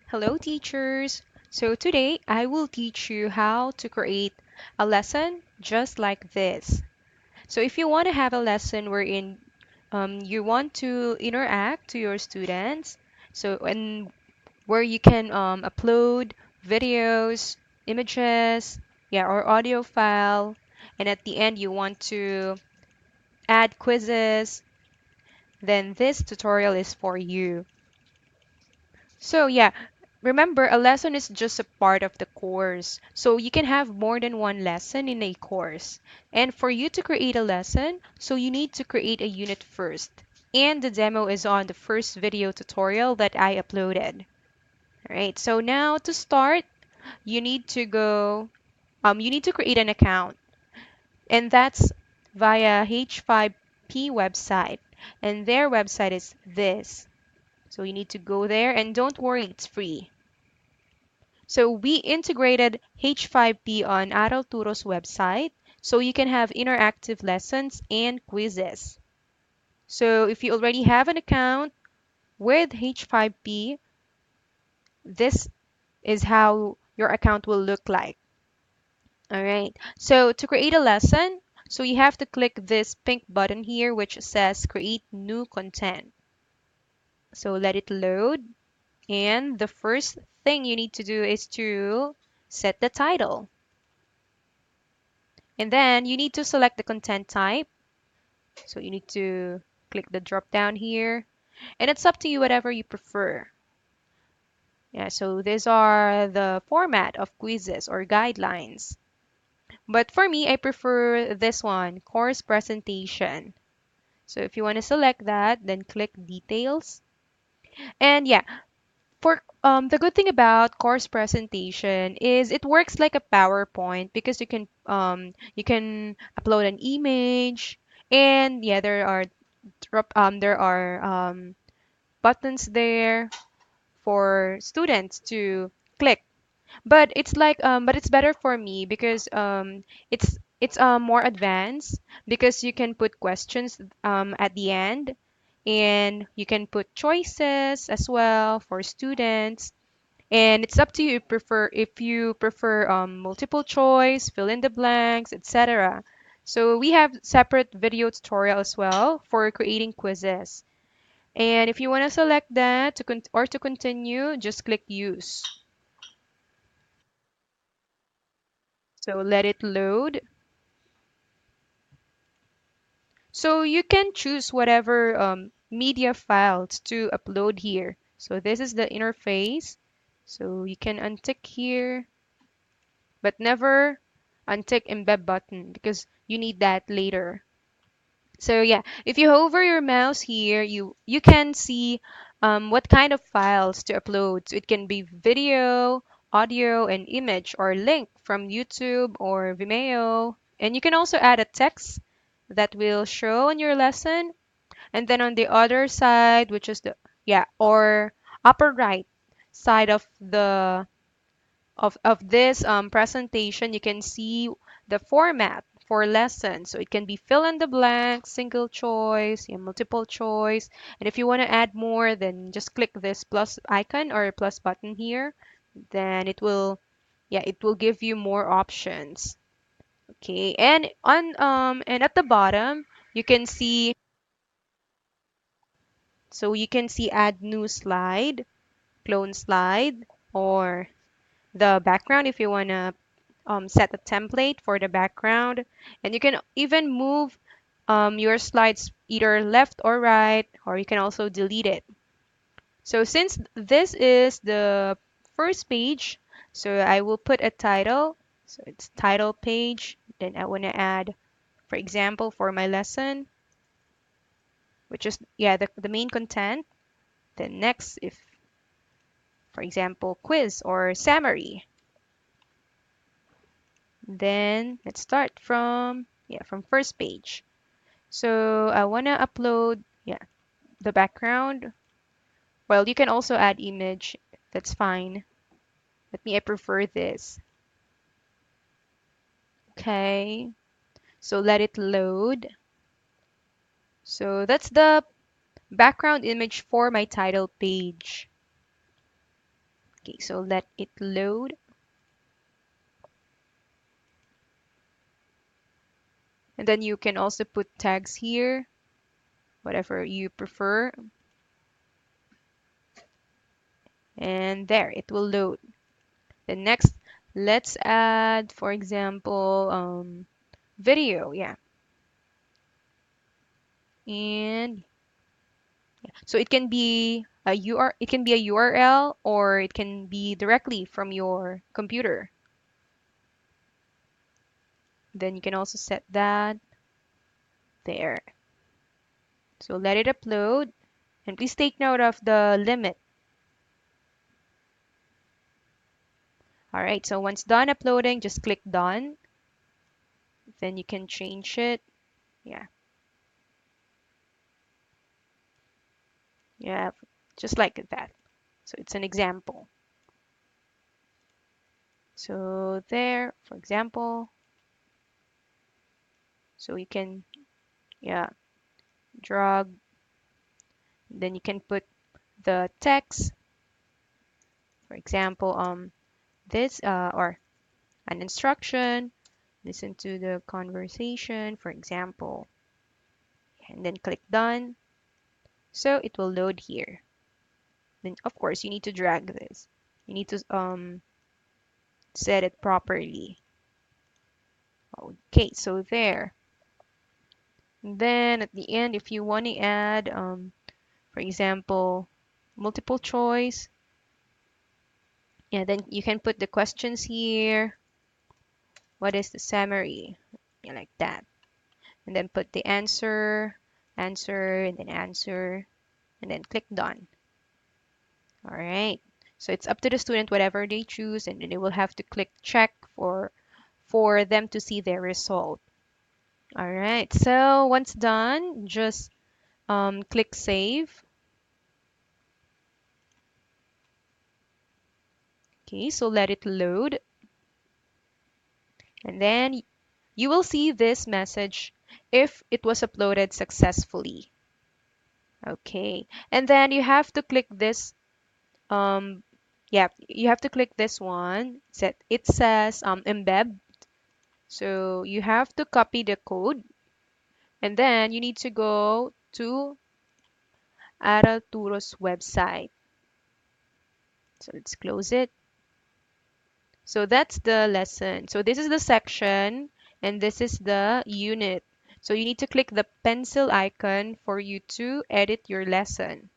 Hello, teachers. So today I will teach you how to create a lesson just like this. So if you want to have a lesson wherein you want to interact to your students, so and where you can upload videos, images, yeah, or audio file, and at the end you want to add quizzes, then this tutorial is for you. So yeah, remember a lesson is just a part of the course. So you can have more than one lesson in a course. And for you to create a lesson, so you need to create a unit first. And the demo is on the first video tutorial that I uploaded. All right, so now to start, you need to you need to create an account. And that's via H5P website. And their website is this. So you need to go there and don't worry, it's free. So we integrated H5P on Turo's website so you can have interactive lessons and quizzes. So if you already have an account with H5P, this is how your account will look like. All right. So to create a lesson, so you have to click this pink button here which says create new content. So let it load. And the first thing you need to do is to set the title. And then you need to select the content type. So you need to click the drop down here. And it's up to you whatever you prefer. Yeah, so these are the format of quizzes or guidelines. But for me, I prefer this one, course presentation. So if you want to select that, then click details. And yeah, for the good thing about course presentation is it works like a PowerPoint because you can upload an image, and yeah, there are buttons there for students to click. But it's better for me because it's more advanced because you can put questions at the end, and you can put choices as well for students. And it's up to you if you prefer multiple choice, fill in the blanks, etc. So we have separate video tutorial as well for creating quizzes. And if you want to select that to continue, just click use. So let it load. So you can choose whatever media files to upload here. So this is the interface. So you can untick here, but never untick embed button because you need that later. So yeah, if you hover your mouse here, you can see what kind of files to upload. So it can be video, audio, and image, or link from YouTube or Vimeo. And you can also add a text that will show on your lesson. And then on the other side, which is the yeah, or upper right side of this presentation, you can see the format for lessons. So it can be fill in the blank, single choice, yeah, multiple choice. And if you want to add more, then just click this plus icon or plus button here. Then it will give you more options. Okay, and at the bottom, you can see you can see add new slide, clone slide, or the background if you want to set a template for the background. And you can even move your slides either left or right, or you can also delete it. So since this is the first page, so I will put a title. So it's title page. Then I want to add, for example, for my lesson, which is yeah the main content. Then next, if for example quiz or summary. Then let's start from first page. So I want to upload the background. Well, you can also add image. That's fine. But me, I prefer this. Okay. So let it load. So that's the background image for my title page. Okay, so let it load. And then you can also put tags here, whatever you prefer. And there, it will load. Then next, let's add, for example, video. Yeah. And so it can be a it can be a URL or it can be directly from your computer. Then you can also set that there. So let it upload and please take note of the limit. All right, so once done uploading, just click done. Then you can change it. Yeah, yeah, just like that. So it's an example. So there, for example, so you can, yeah, drag, then you can put the text, for example, this or an instruction, listen to the conversation, for example, and then click done. So it will load here. Then of course you need to drag this. You need to set it properly. Okay, so there. And then at the end, if you want to add, for example, multiple choice, yeah, then you can put the questions here. What is the summary? Yeah, like that. And then put the answer, and then answer, and then click done. All right. So it's up to the student whatever they choose, and then they will have to click check for them to see their result. All right. So once done, just click save. Okay, so let it load, and then you will see this message if it was uploaded successfully. Okay, and then you have to click this um yeah, you have to click this one. It says embed. So you have to copy the code and then you need to go to Aralturo's website. So let's close it. So that's the lesson. So this is the section and this is the unit. So you need to click the pencil icon for you to edit your lesson.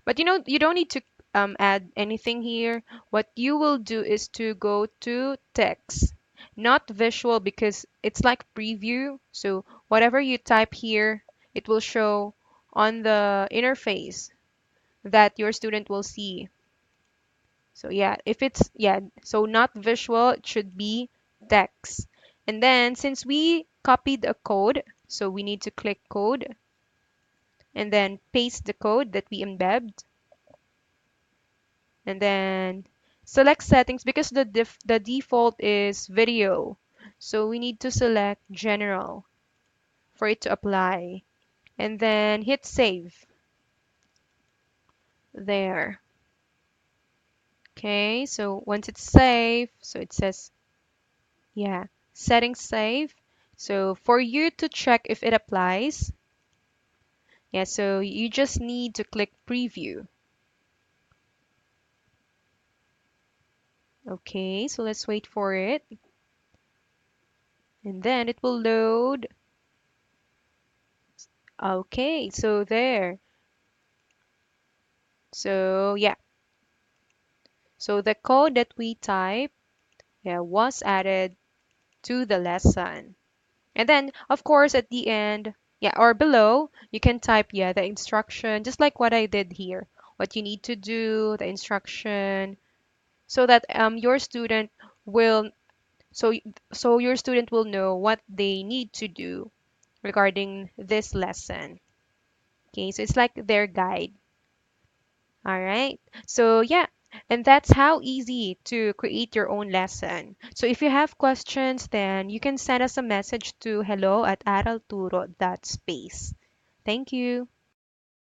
But you don't need to add anything here. What you will do is to go to text, not visual because it's like preview. So whatever you type here, it will show on the interface that your student will see. So yeah, if it's, yeah, so not visual, it should be text. And then since we copied a code, so we need to click code and then paste the code that we embedded and then select settings because the default is video. So we need to select general for it to apply and then hit save there. Okay, so once it's saved, so it says, yeah, settings save. So for you to check if it applies, yeah, so you just need to click preview. Okay, so let's wait for it. And then it will load. Okay, so there. So yeah, so the code that we type, yeah, was added to the lesson. And then, of course, at the end, yeah, or below, you can type, yeah, the instruction, just like what I did here. What you need to do, the instruction, so that your student will, so so your student will know what they need to do regarding this lesson. Okay, so it's like their guide. All right. So yeah, and that's how easy to create your own lesson. So if you have questions, then you can send us a message to hello@aralturo.space. Thank you.